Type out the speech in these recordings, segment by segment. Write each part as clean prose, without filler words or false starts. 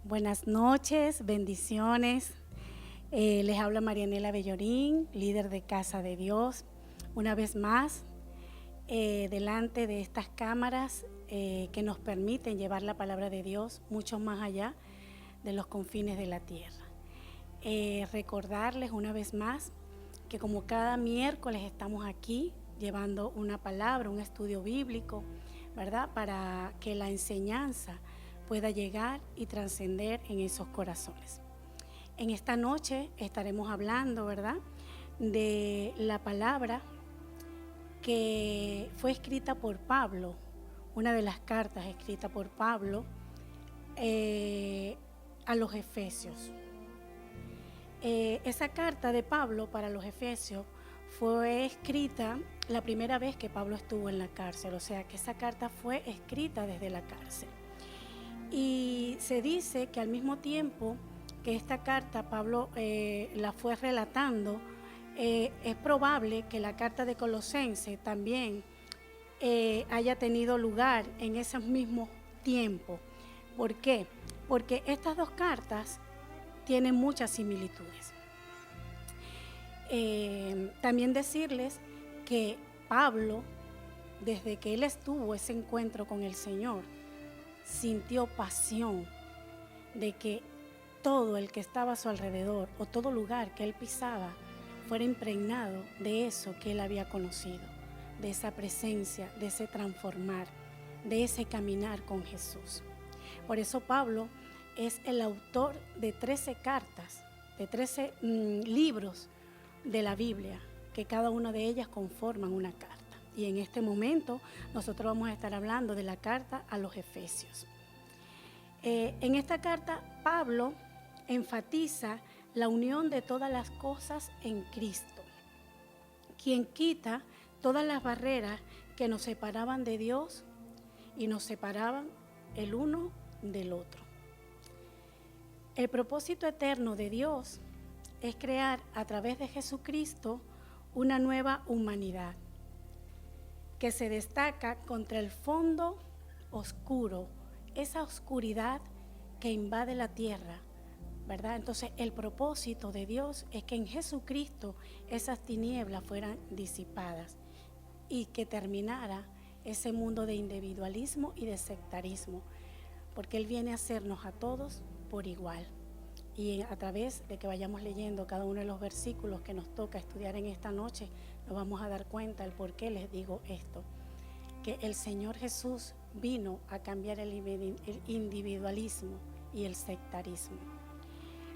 Buenas noches, bendiciones. Les habla Marianela Bellorín, líder de Casa de Dios. Una vez más, delante de estas cámaras que nos permiten llevar la palabra de Dios mucho más allá de los confines de la tierra. Recordarles una vez más que como cada miércoles estamos aquí llevando una palabra, un estudio bíblico, ¿verdad? Para que la enseñanza pueda llegar y trascender en esos corazones. En esta noche estaremos hablando, ¿verdad?, de la palabra que fue escrita por Pablo, una de las cartas escritas por Pablo a los Efesios. Esa carta de Pablo para los Efesios fue escrita la primera vez que Pablo estuvo en la cárcel, o sea que esa carta fue escrita desde la cárcel. Y se dice que al mismo tiempo que esta carta Pablo la fue relatando, es probable que la carta de Colosenses también haya tenido lugar en ese mismo tiempo. ¿Por qué? Porque estas dos cartas tienen muchas similitudes. También decirles que Pablo, desde que él estuvo ese encuentro con el Señor, sintió pasión de que todo el que estaba a su alrededor o todo lugar que él pisaba fuera impregnado de eso que él había conocido, de esa presencia, de ese transformar, de ese caminar con Jesús. Por eso Pablo es el autor de 13 cartas, de 13 libros de la Biblia, que cada una de ellas conforman una carta. Y en este momento nosotros vamos a estar hablando de la carta a los Efesios. En esta carta Pablo enfatiza la unión de todas las cosas en Cristo, quien quita todas las barreras que nos separaban de Dios y nos separaban el uno del otro. El propósito eterno de Dios es crear a través de Jesucristo una nueva humanidad que se destaca contra el fondo oscuro, esa oscuridad que invade la tierra, ¿verdad? Entonces el propósito de Dios es que en Jesucristo esas tinieblas fueran disipadas y que terminara ese mundo de individualismo y de sectarismo, porque Él viene a hacernos a todos por igual. Y a través de que vayamos leyendo cada uno de los versículos que nos toca estudiar en esta noche, nos vamos a dar cuenta del por qué les digo esto, que el Señor Jesús vino a cambiar el individualismo y el sectarismo.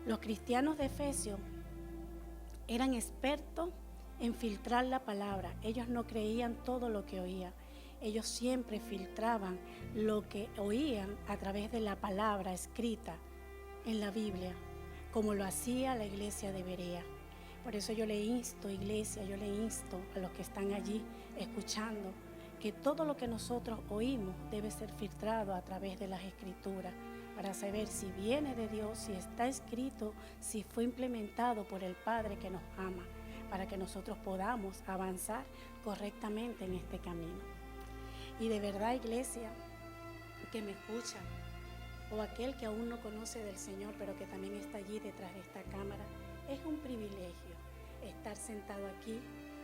Los cristianos de Efesios eran expertos en filtrar la palabra. Ellos no creían todo lo que oían. Ellos siempre filtraban lo que oían a través de la palabra escrita en la Biblia, como lo hacía la iglesia de Berea. Por eso yo le insto, iglesia, yo le insto a los que están allí escuchando, que todo lo que nosotros oímos debe ser filtrado a través de las Escrituras, para saber si viene de Dios, si está escrito, si fue implementado por el Padre que nos ama, para que nosotros podamos avanzar correctamente en este camino. Y de verdad, iglesia, que me escucha, o aquel que aún no conoce del Señor, pero que también está allí detrás de esta cámara, es un privilegio estar sentado aquí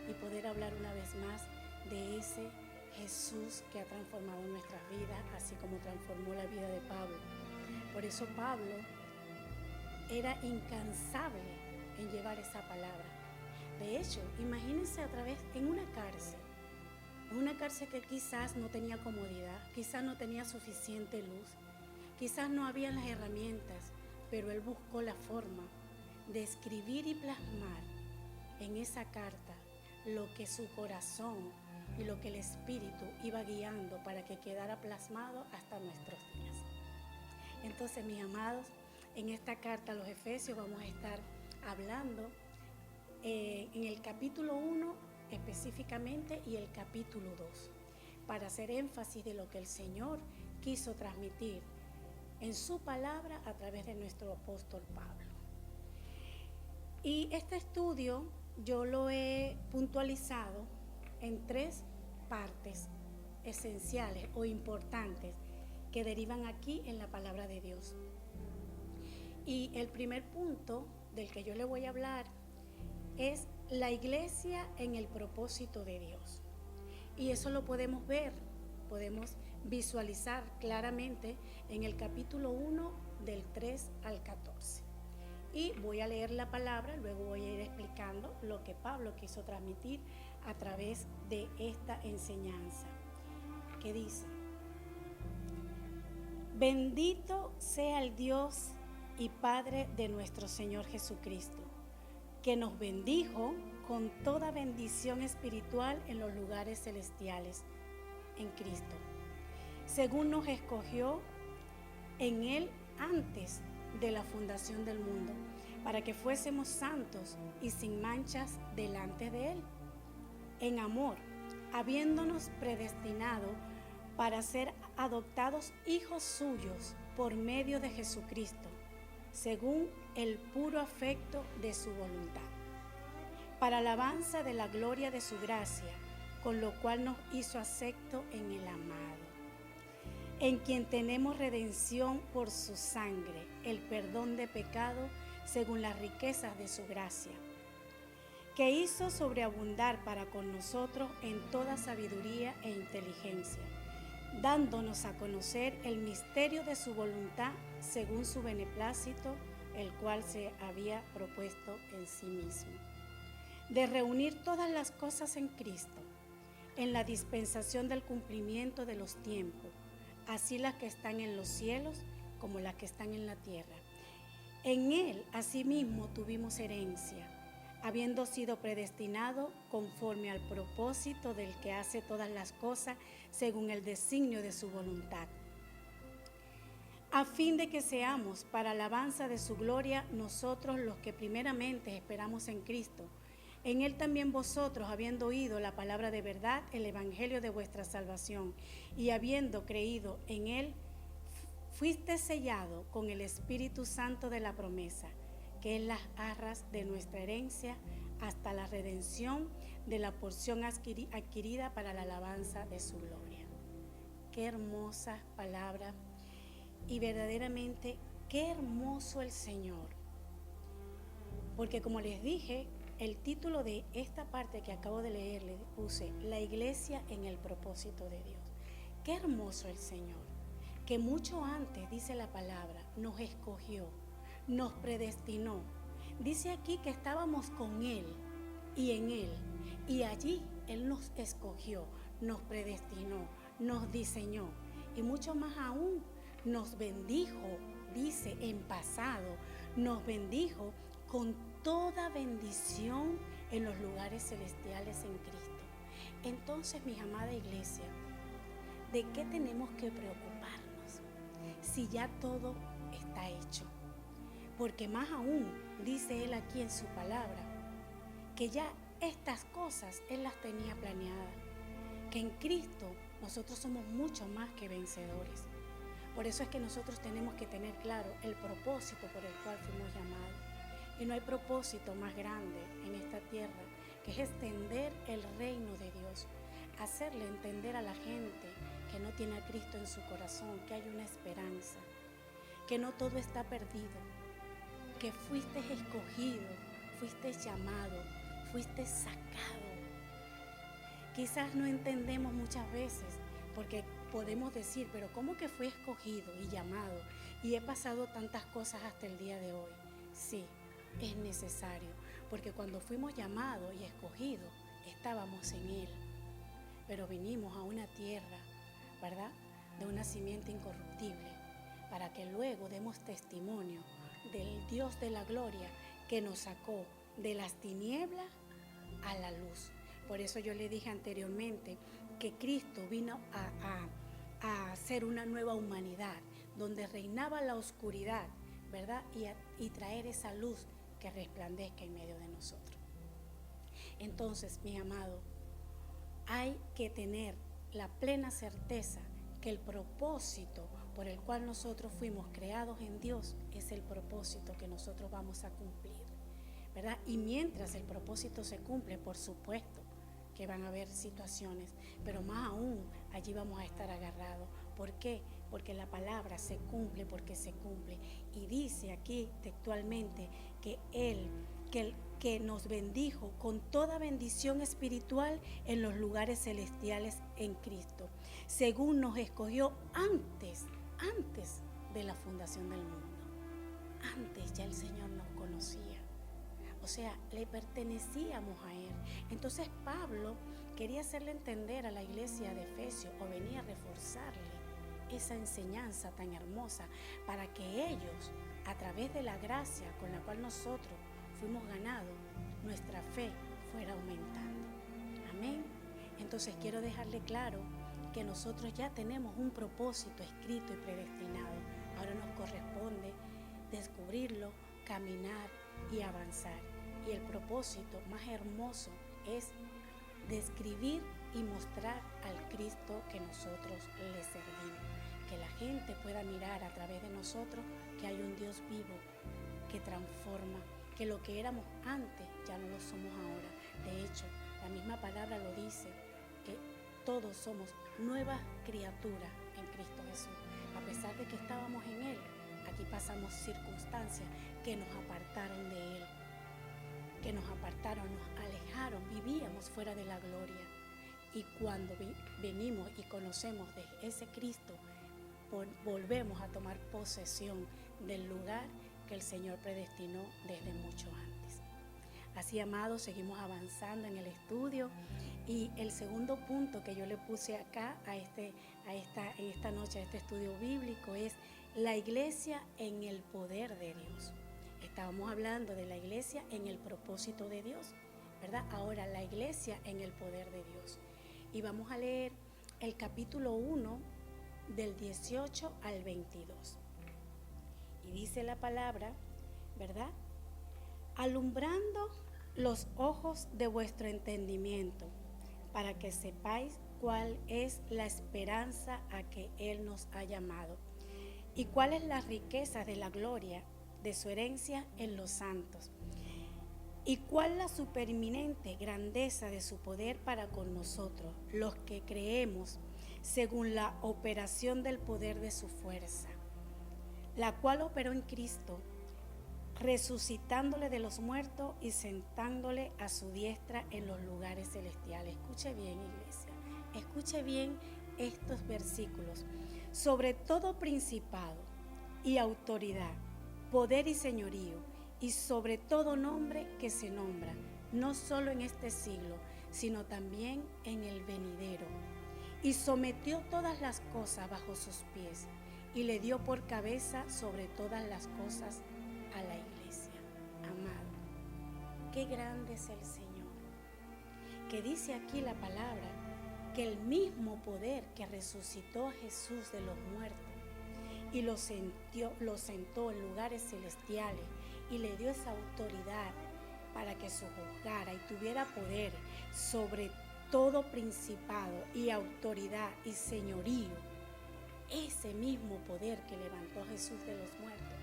y poder hablar una vez más de ese Jesús que ha transformado nuestras vidas, así como transformó la vida de Pablo. Por eso Pablo era incansable en llevar esa palabra. De hecho, imagínense en una cárcel que quizás no tenía comodidad, quizás no tenía suficiente luz, quizás no había las herramientas, pero él buscó la forma de escribir y plasmar en esa carta lo que su corazón y lo que el Espíritu iba guiando para que quedara plasmado hasta nuestros días. Entonces, mis amados, en esta carta a los Efesios vamos a estar hablando en el capítulo 1 específicamente y el capítulo 2, para hacer énfasis de lo que el Señor quiso transmitir en su palabra a través de nuestro apóstol Pablo. Y este estudio yo lo he puntualizado en 3 partes esenciales o importantes que derivan aquí en la palabra de Dios. Y el primer punto del que yo le voy a hablar es la iglesia en el propósito de Dios. Y eso lo podemos ver, podemos visualizar claramente en el capítulo 1 del 3 al 14. Y voy a leer la palabra, luego voy a ir explicando lo que Pablo quiso transmitir a través de esta enseñanza, que dice: bendito sea el Dios y Padre de nuestro Señor Jesucristo, que nos bendijo con toda bendición espiritual en los lugares celestiales en Cristo, según nos escogió en Él antes de la fundación del mundo, para que fuésemos santos y sin manchas delante de Él, en amor, habiéndonos predestinado para ser adoptados hijos suyos por medio de Jesucristo, según el puro afecto de su voluntad, para alabanza de la gloria de su gracia, con lo cual nos hizo acepto en el amado, en quien tenemos redención por su sangre, el perdón de pecado según las riquezas de su gracia, que hizo sobreabundar para con nosotros en toda sabiduría e inteligencia, dándonos a conocer el misterio de su voluntad según su beneplácito, el cual se había propuesto en sí mismo, de reunir todas las cosas en Cristo, en la dispensación del cumplimiento de los tiempos, así las que están en los cielos como las que están en la tierra. En Él asimismo tuvimos herencia, habiendo sido predestinado conforme al propósito del que hace todas las cosas según el designio de su voluntad, a fin de que seamos para alabanza de su gloria nosotros los que primeramente esperamos en Cristo. En Él también vosotros, habiendo oído la palabra de verdad, el evangelio de vuestra salvación, y habiendo creído en Él, fuiste sellado con el Espíritu Santo de la promesa, que es las arras de nuestra herencia, hasta la redención de la porción adquirida para la alabanza de su gloria. Qué hermosa palabra, y verdaderamente qué hermoso el Señor. Porque como les dije, el título de esta parte que acabo de leer le puse: la iglesia en el propósito de Dios. Qué hermoso el Señor, que mucho antes, dice la palabra, nos escogió, nos predestinó. Dice aquí que estábamos con Él y en Él, y allí Él nos escogió, nos predestinó, nos diseñó, y mucho más aún, nos bendijo, dice en pasado, nos bendijo con toda bendición en los lugares celestiales en Cristo. Entonces, mi amada iglesia, ¿de qué tenemos que preocuparnos si ya todo está hecho? Porque más aún, dice Él aquí en su palabra, que ya estas cosas Él las tenía planeadas, que en Cristo nosotros somos mucho más que vencedores. Por eso es que nosotros tenemos que tener claro el propósito por el cual fuimos llamados. Y no hay propósito más grande en esta tierra que es extender el reino de Dios, hacerle entender a la gente que no tiene a Cristo en su corazón, que hay una esperanza, que no todo está perdido, que fuiste escogido, fuiste llamado, fuiste sacado. Quizás no entendemos muchas veces, porque podemos decir, pero ¿cómo que fui escogido y llamado y he pasado tantas cosas hasta el día de hoy? Sí, es necesario, porque cuando fuimos llamados y escogidos, estábamos en Él, pero vinimos a una tierra, ¿verdad?, de una simiente incorruptible, para que luego demos testimonio del Dios de la gloria que nos sacó de las tinieblas a la luz. Por eso yo le dije anteriormente que Cristo vino a hacer una nueva humanidad, donde reinaba la oscuridad, ¿verdad?, y traer esa luz que resplandezca en medio de nosotros. Entonces, mi amado, hay que tener la plena certeza que el propósito por el cual nosotros fuimos creados en Dios es el propósito que nosotros vamos a cumplir, ¿verdad? Y mientras el propósito se cumple, por supuesto que van a haber situaciones, pero más aún allí vamos a estar agarrados. ¿Por qué? porque la palabra se cumple porque se cumple. Y dice aquí textualmente que que nos bendijo con toda bendición espiritual en los lugares celestiales en Cristo, según nos escogió antes de la fundación del mundo. Antes ya el Señor nos conocía. O sea, le pertenecíamos a Él. Entonces Pablo quería hacerle entender a la iglesia de Efesios, o venía a reforzarle esa enseñanza tan hermosa, para que ellos, a través de la gracia con la cual nosotros fuimos ganados, nuestra fe fuera aumentando. Amén. Entonces quiero dejarle claro que nosotros ya tenemos un propósito escrito y predestinado. Ahora nos corresponde descubrirlo, caminar y avanzar. Y el propósito más hermoso es describir y mostrar al Cristo que nosotros le servimos. Que la gente pueda mirar a través de nosotros que hay un Dios vivo que transforma, que lo que éramos antes ya no lo somos ahora. De hecho, la misma palabra lo dice, que todos somos nuevas criaturas en Cristo Jesús. A pesar de que estábamos en Él, aquí pasamos circunstancias que nos apartaron de Él, que nos apartaron, nos alejaron, vivíamos fuera de la gloria. Y cuando venimos y conocemos de ese Cristo, volvemos a tomar posesión del lugar que el Señor predestinó desde mucho antes. Así, amados, seguimos avanzando en el estudio, y el segundo punto que yo le puse acá en esta noche, a este estudio bíblico, es la iglesia en el poder de Dios. Estábamos hablando de la iglesia en el propósito de Dios, ¿verdad? Ahora la iglesia en el poder de Dios. Y vamos a leer el capítulo 1 del 18 al 22. Y dice la palabra, ¿verdad? Alumbrando los ojos de vuestro entendimiento, para que sepáis cuál es la esperanza a que Él nos ha llamado, y cuál es la riqueza de la gloria de su herencia en los santos, y cuál la supereminente grandeza de su poder para con nosotros, los que creemos, según la operación del poder de su fuerza, la cual operó en Cristo, resucitándole de los muertos y sentándole a su diestra en los lugares celestiales. Escuche bien, iglesia, escuche bien estos versículos. Sobre todo principado y autoridad, poder y señorío, y sobre todo nombre que se nombra, no solo en este siglo, sino también en el venidero. Y sometió todas las cosas bajo sus pies, y le dio por cabeza sobre todas las cosas a la iglesia. Amado, qué grande es el Señor, que dice aquí la palabra que el mismo poder que resucitó a Jesús de los muertos y lo sentó en lugares celestiales y le dio esa autoridad para que sojuzgara y tuviera poder sobre todo principado y autoridad y señorío. Ese mismo poder que levantó a Jesús de los muertos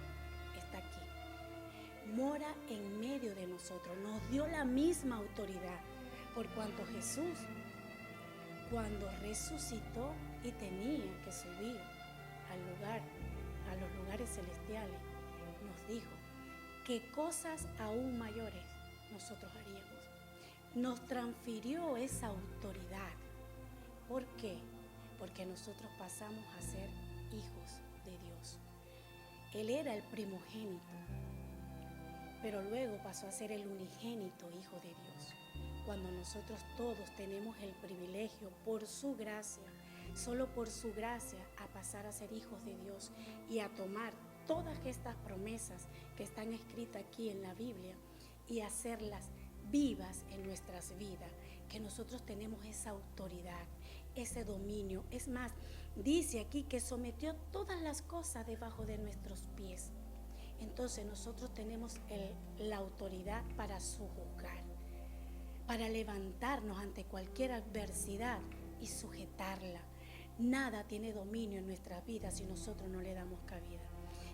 está aquí, mora en medio de nosotros, nos dio la misma autoridad, por cuanto Jesús, cuando resucitó y tenía que subir a los lugares celestiales, nos dijo que cosas aún mayores nosotros haríamos. Nos transfirió esa autoridad. ¿Por qué? Porque nosotros pasamos a ser hijos de Dios. Él era el primogénito, pero luego pasó a ser el unigénito Hijo de Dios. Cuando nosotros todos tenemos el privilegio, por su gracia, solo por su gracia, a pasar a ser hijos de Dios y a tomar todas estas promesas que están escritas aquí en la Biblia y hacerlas vivas en nuestras vidas, que nosotros tenemos esa autoridad, ese dominio. Es más, dice aquí que sometió todas las cosas debajo de nuestros pies. Entonces nosotros tenemos la autoridad para sojuzgar, para levantarnos ante cualquier adversidad y sujetarla. Nada tiene dominio en nuestras vidas si nosotros no le damos cabida.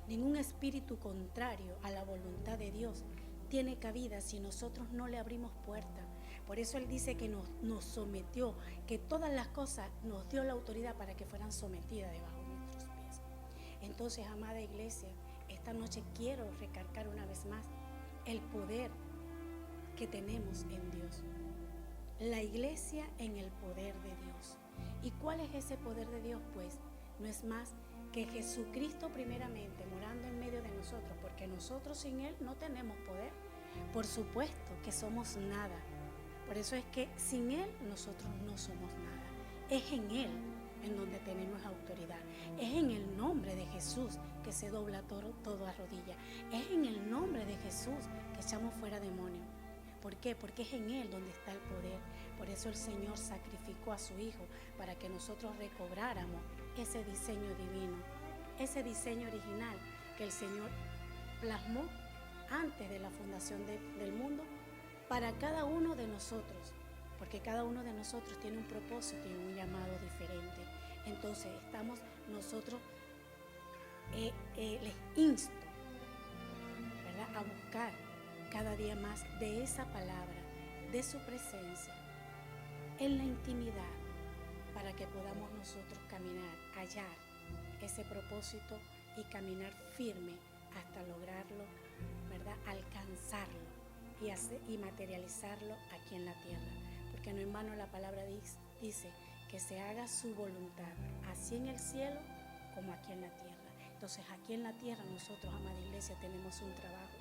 Ningún espíritu contrario a la voluntad de Dios tiene cabida si nosotros no le abrimos puerta. Por eso Él dice que nos sometió, que todas las cosas nos dio la autoridad para que fueran sometidas debajo de nuestros pies. Entonces, amada iglesia, esta noche quiero recalcar una vez más el poder que tenemos en Dios. La iglesia en el poder de Dios. ¿Y cuál es ese poder de Dios? Pues no es más que Jesucristo primeramente morando en medio de nosotros, porque nosotros sin Él no tenemos poder. Por supuesto que somos nada. Por eso es que sin Él nosotros no somos nada. Es en Él en donde tenemos autoridad. Es en el nombre de Jesús que se dobla todo a rodilla. Es en el nombre de Jesús que echamos fuera demonios. ¿Por qué? Porque es en Él donde está el poder. Por eso el Señor sacrificó a su Hijo para que nosotros recobráramos ese diseño divino, ese diseño original que el Señor plasmó antes de la fundación del mundo para cada uno de nosotros, porque cada uno de nosotros tiene un propósito y un llamado diferente. Entonces estamos nosotros, les insto, ¿verdad?, a buscar cada día más de esa palabra, de su presencia, en la intimidad, para que podamos nosotros caminar, hallar ese propósito y caminar firme hasta lograrlo, ¿verdad?, alcanzarlo y materializarlo aquí en la tierra. Porque no en vano la palabra dice que se haga su voluntad, así en el cielo como aquí en la tierra. Entonces aquí en la tierra nosotros, amada iglesia, tenemos un trabajo,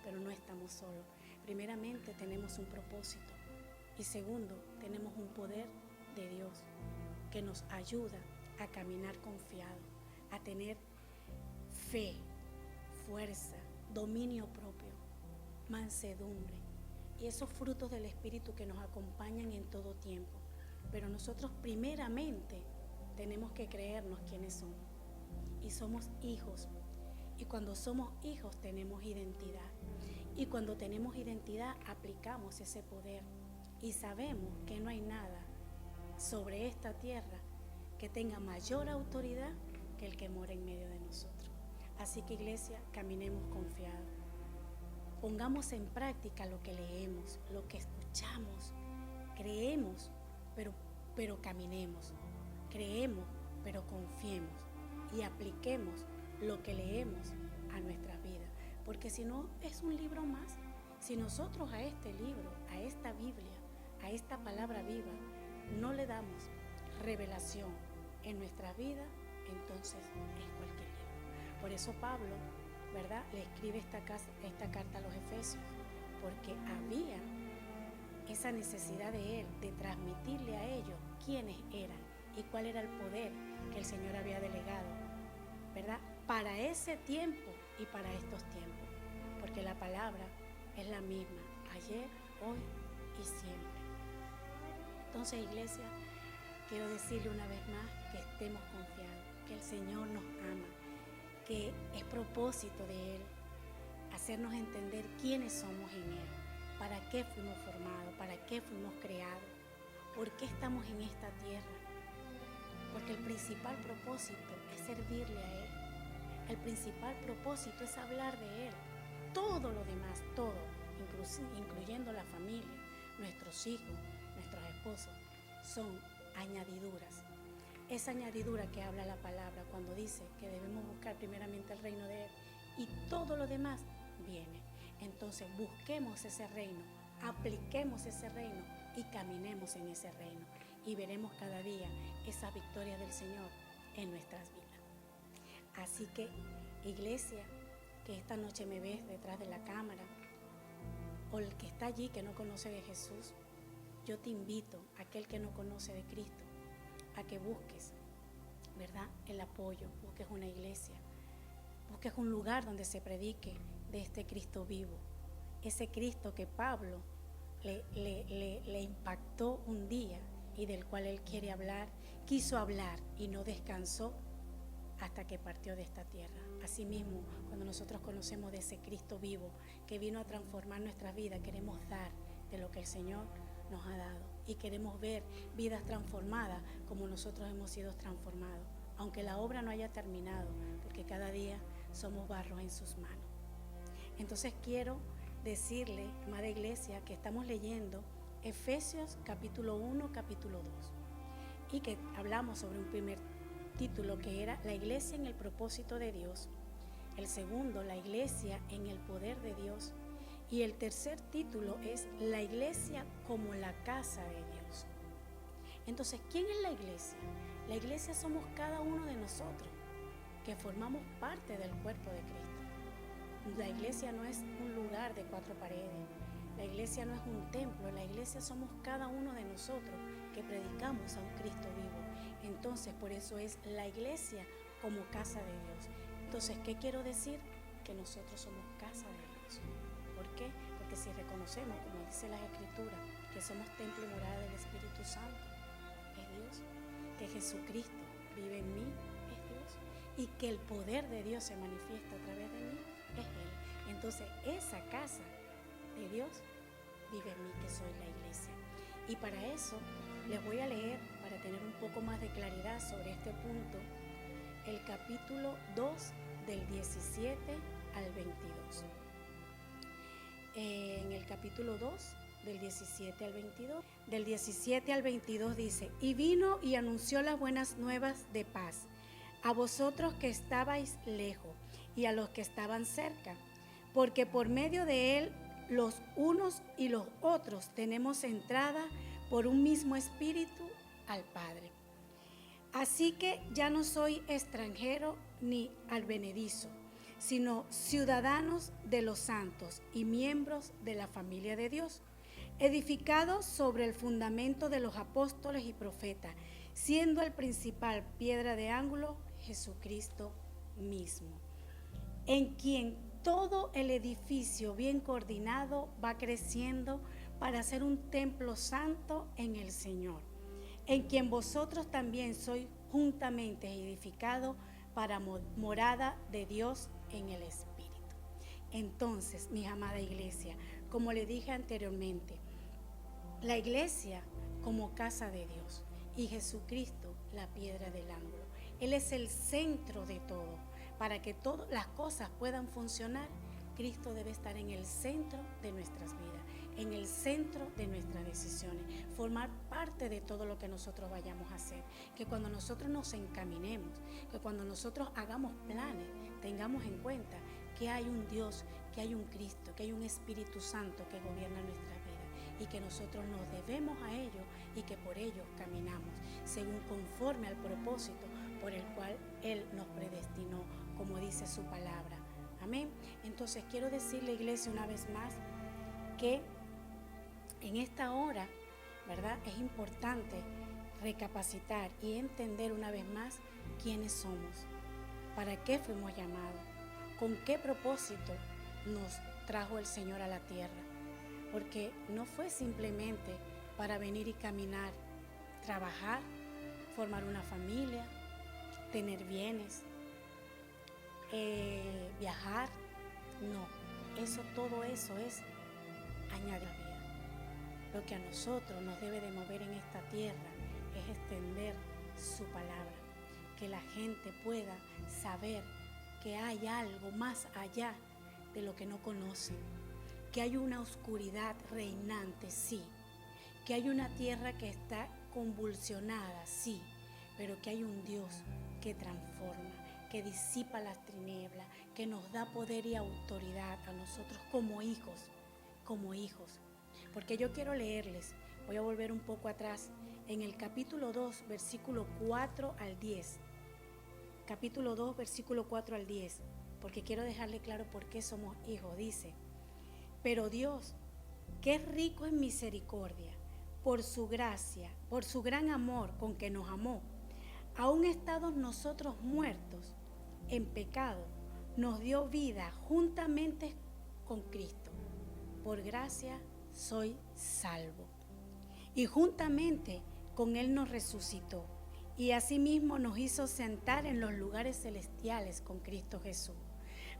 pero no estamos solos. Primeramente tenemos un propósito y segundo tenemos un poder de Dios que nos ayuda a caminar confiado, a tener fe, fuerza, dominio propio, mansedumbre y esos frutos del Espíritu que nos acompañan en todo tiempo. Pero nosotros primeramente tenemos que creernos quiénes somos y somos hijos. Y cuando somos hijos tenemos identidad. Y cuando tenemos identidad aplicamos ese poder y sabemos que no hay nada sobre esta tierra que tenga mayor autoridad que el que mora en medio de nosotros. Así que iglesia, caminemos confiados. Pongamos en práctica lo que leemos, lo que escuchamos. Creemos, pero caminemos. Creemos, pero confiemos. Y apliquemos lo que leemos a nuestras vidas. Porque si no, es un libro más. Si nosotros a este libro, a esta Biblia, a esta palabra viva, no le damos revelación en nuestra vida, entonces es cualquier libro. Por eso Pablo, ¿verdad?, le escribe esta carta a los Efesios, porque había esa necesidad de él, de transmitirle a ellos quiénes eran y cuál era el poder que el Señor había delegado, ¿verdad?, para ese tiempo y para estos tiempos, porque la palabra es la misma, ayer, hoy y siempre. Entonces, iglesia, quiero decirle una vez más que estemos confiados, que el Señor nos ama, que es propósito de Él hacernos entender quiénes somos en Él, para qué fuimos formados, para qué fuimos creados, por qué estamos en esta tierra. Porque el principal propósito es servirle a Él. El principal propósito es hablar de Él. Todo lo demás, todo, incluyendo la familia, nuestros hijos, nuestros esposos, son añadiduras. Esa añadidura que habla la palabra cuando dice que debemos buscar primeramente el reino de Él y todo lo demás viene. Entonces busquemos ese reino, apliquemos ese reino y caminemos en ese reino y veremos cada día esa victoria del Señor en nuestras vidas. Así que, iglesia, que esta noche me ves detrás de la cámara, o el que está allí que no conoce de Jesús, yo te invito, aquel que no conoce de Cristo, a que busques, ¿verdad?, el apoyo, busques una iglesia, busques un lugar donde se predique de este Cristo vivo, ese Cristo que Pablo le impactó un día y del cual él quiso hablar y no descansó hasta que partió de esta tierra. Asimismo, cuando nosotros conocemos de ese Cristo vivo que vino a transformar nuestras vidas, queremos dar de lo que el Señor nos ha dado y queremos ver vidas transformadas como nosotros hemos sido transformados, aunque la obra no haya terminado, porque cada día somos barro en sus manos. Entonces quiero decirle, amada iglesia, que estamos leyendo Efesios capítulo 1, capítulo 2 y que hablamos sobre un primer título, que era la iglesia en el propósito de Dios. El segundo, la iglesia en el poder de Dios. Y el tercer título es la iglesia como la casa de Dios. Entonces, ¿quién es la iglesia? La iglesia somos cada uno de nosotros, que formamos parte del cuerpo de Cristo. La iglesia no es un lugar de 4 paredes. La iglesia no es un templo. La iglesia somos cada uno de nosotros que predicamos a un Cristo vivo. Entonces, por eso es la iglesia como casa de Dios. Entonces, ¿qué quiero decir? Que nosotros somos casa de Dios. ¿Por qué? Porque si reconocemos, como dice la Escritura, que somos templo y morada del Espíritu Santo, es Dios. Que Jesucristo vive en mí, es Dios. Y que el poder de Dios se manifiesta a través de mí, es Él. Entonces, esa casa de Dios vive en mí, que soy la iglesia. Y para eso les voy a leer, para tener un poco más de claridad sobre este punto, el capítulo 2 del 17 al 22. En el capítulo 2 del 17 al 22, del 17 al 22 dice: y vino y anunció las buenas nuevas de paz a vosotros que estabais lejos y a los que estaban cerca, porque por medio de él los unos y los otros tenemos entrada por un mismo espíritu al Padre. Así que ya no soy extranjero ni advenedizo, sino ciudadanos de los santos y miembros de la familia de Dios, edificados sobre el fundamento de los apóstoles y profetas, siendo el principal piedra de ángulo Jesucristo mismo, en quien todo el edificio bien coordinado va creciendo para ser un templo santo en el Señor, en quien vosotros también sois juntamente edificados para morada de Dios en el Espíritu. Entonces, mi amada iglesia, como le dije anteriormente, la iglesia como casa de Dios y Jesucristo la piedra del ángulo. Él es el centro de todo. Para que todas las cosas puedan funcionar, Cristo debe estar en el centro de nuestras vidas, en el centro de nuestras decisiones, formar parte de todo lo que nosotros vayamos a hacer. Que cuando nosotros nos encaminemos, que cuando nosotros hagamos planes, tengamos en cuenta que hay un Dios, que hay un Cristo, que hay un Espíritu Santo que gobierna nuestra vida y que nosotros nos debemos a ellos y que por ellos caminamos, según conforme al propósito por el cual Él nos predestinó, como dice su palabra. Amén. Entonces quiero decirle, iglesia, una vez más, que en esta hora, ¿verdad?, es importante recapacitar y entender una vez más quiénes somos, para qué fuimos llamados, con qué propósito nos trajo el Señor a la tierra. Porque no fue simplemente para venir y caminar, trabajar, formar una familia, tener bienes, viajar. No, todo eso es añadir vida. Lo que a nosotros nos debe de mover en esta tierra es extender su palabra, que la gente pueda saber que hay algo más allá de lo que no conocen, que hay una oscuridad reinante, sí, que hay una tierra que está convulsionada, sí, pero que hay un Dios que transforma, que disipa las tinieblas, que nos da poder y autoridad a nosotros como hijos. Porque yo quiero leerles, voy a volver un poco atrás, en el capítulo 2, versículo 4 al 10. Capítulo 2, versículo 4 al 10, porque quiero dejarle claro por qué somos hijos. Dice: pero Dios, que es rico en misericordia, por su gracia, por su gran amor con que nos amó, aun estados nosotros muertos en pecado, nos dio vida juntamente con Cristo. Por gracia soy salvo. Y juntamente con Él nos resucitó, y asimismo nos hizo sentar en los lugares celestiales con Cristo Jesús,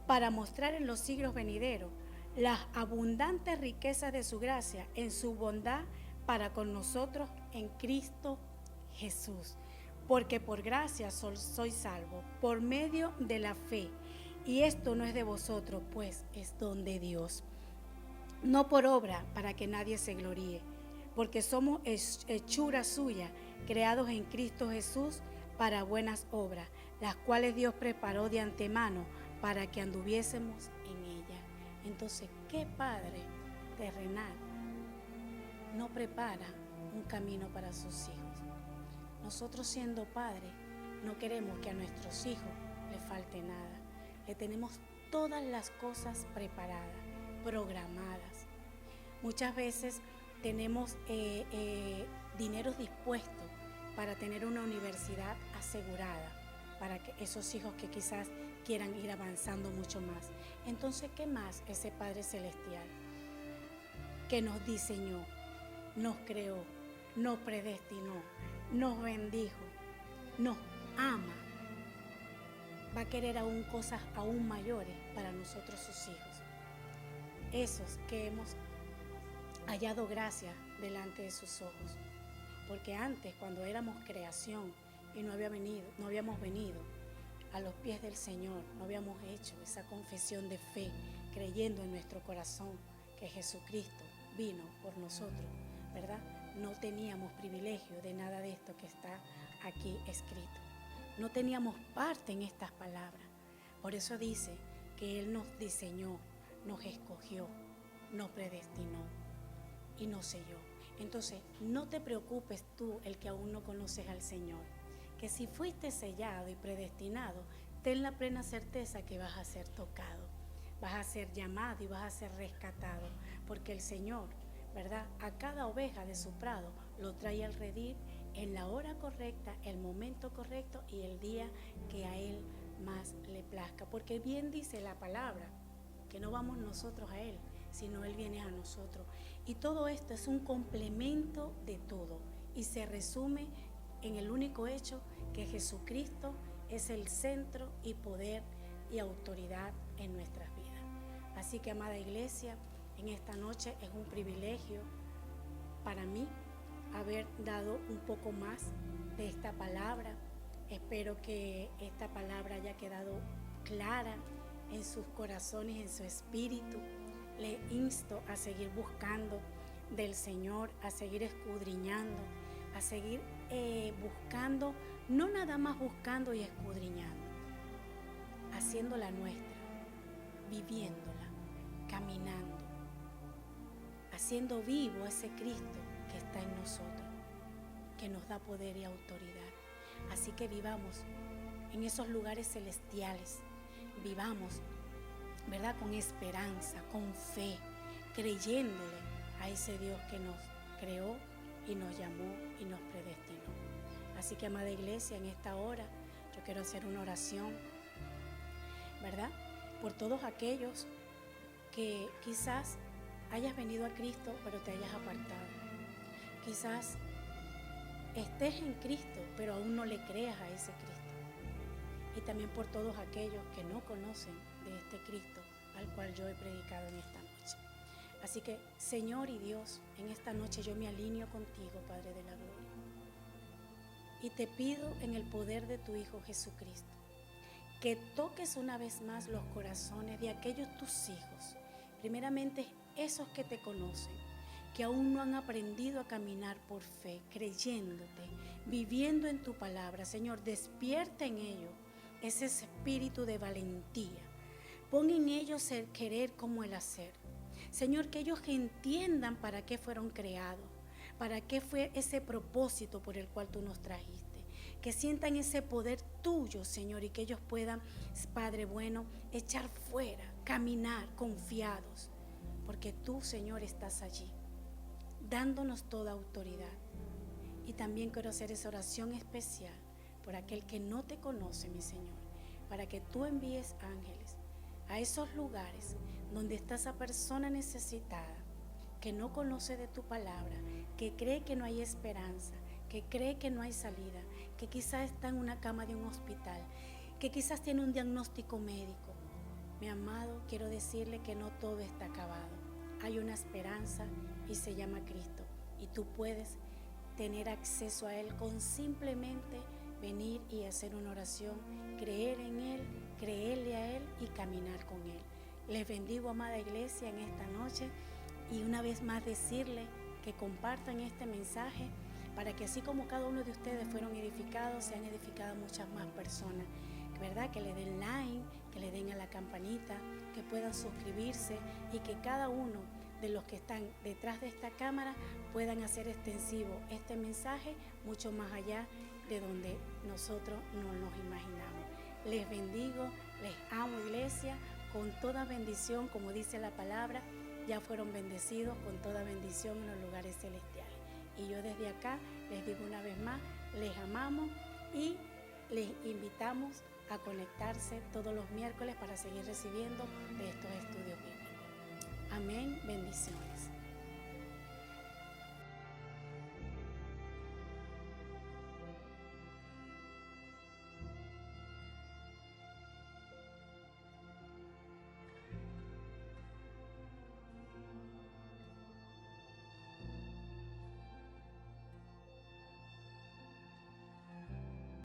para mostrar en los siglos venideros las abundantes riquezas de su gracia en su bondad para con nosotros en Cristo Jesús. Porque por gracia soy salvo, por medio de la fe. Y esto no es de vosotros, pues es don de Dios. No por obra, para que nadie se gloríe, porque somos hechura suya, creados en Cristo Jesús para buenas obras, las cuales Dios preparó de antemano para que anduviésemos en ella. Entonces, ¿qué padre terrenal no prepara un camino para sus hijos? Nosotros, siendo padres, no queremos que a nuestros hijos les falte nada. Le tenemos todas las cosas preparadas, programadas. Muchas veces tenemos dineros dispuestos para tener una universidad asegurada para que esos hijos que quizás quieran ir avanzando mucho más. Entonces, ¿qué más ese Padre Celestial que nos diseñó, nos creó, nos predestinó, nos bendijo, nos ama, va a querer aún cosas aún mayores para nosotros sus hijos? Esos que hemos hallado gracia delante de sus ojos. Porque antes, cuando éramos creación y no habíamos venido a los pies del Señor, no habíamos hecho esa confesión de fe, creyendo en nuestro corazón que Jesucristo vino por nosotros, ¿verdad? No teníamos privilegio de nada de esto que está aquí escrito. No teníamos parte en estas palabras. Por eso dice que Él nos diseñó, nos escogió, nos predestinó y nos selló. Entonces, no te preocupes tú, el que aún no conoces al Señor, que si fuiste sellado y predestinado, ten la plena certeza que vas a ser tocado, vas a ser llamado y vas a ser rescatado, porque el Señor, ¿verdad?, a cada oveja de su prado lo trae al redil en la hora correcta, el momento correcto y el día que a Él más le plazca. Porque bien dice la palabra, que no vamos nosotros a Él, sino Él viene a nosotros. Y todo esto es un complemento de todo y se resume en el único hecho que Jesucristo es el centro y poder y autoridad en nuestras vidas. Así que, amada iglesia, en esta noche es un privilegio para mí haber dado un poco más de esta palabra. Espero que esta palabra haya quedado clara en sus corazones, en su espíritu. Le insto a seguir buscando del Señor, a seguir escudriñando, a seguir buscando, no nada más buscando y escudriñando, haciéndola nuestra, viviéndola, caminando, haciendo vivo ese Cristo que está en nosotros, que nos da poder y autoridad. Así que vivamos en esos lugares celestiales, vivamos, ¿verdad?, con esperanza, con fe, creyéndole a ese Dios que nos creó y nos llamó y nos predestinó. Así que, amada iglesia, en esta hora yo quiero hacer una oración, ¿verdad?, por todos aquellos que quizás hayas venido a Cristo pero te hayas apartado. Quizás estés en Cristo pero aún no le creas a ese Cristo. Y también por todos aquellos que no conocen de este Cristo al cual yo he predicado en esta noche. Así que, Señor y Dios, en esta noche yo me alineo contigo, Padre de la Gloria. Y te pido en el poder de tu Hijo Jesucristo, que toques una vez más los corazones de aquellos tus hijos, primeramente esos que te conocen, que aún no han aprendido a caminar por fe, creyéndote, viviendo en tu palabra. Señor, despierta en ellos ese espíritu de valentía. Pon en ellos el querer como el hacer. Señor, que ellos entiendan para qué fueron creados, para qué fue ese propósito por el cual tú nos trajiste. Que sientan ese poder tuyo, Señor, y que ellos puedan, Padre bueno, echar fuera, caminar confiados, porque tú, Señor, estás allí, dándonos toda autoridad. Y también quiero hacer esa oración especial por aquel que no te conoce, mi Señor, para que tú envíes ángeles a esos lugares donde está esa persona necesitada, que no conoce de tu palabra, que cree que no hay esperanza, que cree que no hay salida, que quizás está en una cama de un hospital, que quizás tiene un diagnóstico médico. Mi amado, quiero decirle que no todo está acabado. Hay una esperanza y se llama Cristo. Y tú puedes tener acceso a Él con simplemente venir y hacer una oración, creer en Él, creerle a Él y caminar con Él. Les bendigo, amada iglesia, en esta noche, y una vez más decirle que compartan este mensaje para que así como cada uno de ustedes fueron edificados, sean edificadas muchas más personas, ¿verdad? Que le den like, que le den a la campanita, que puedan suscribirse y que cada uno de los que están detrás de esta cámara puedan hacer extensivo este mensaje mucho más allá de donde nosotros no nos imaginamos. Les bendigo, les amo, iglesia, con toda bendición, como dice la palabra, ya fueron bendecidos con toda bendición en los lugares celestiales. Y yo desde acá les digo una vez más, les amamos y les invitamos a conectarse todos los miércoles para seguir recibiendo de estos estudios bíblicos. Amén, bendiciones.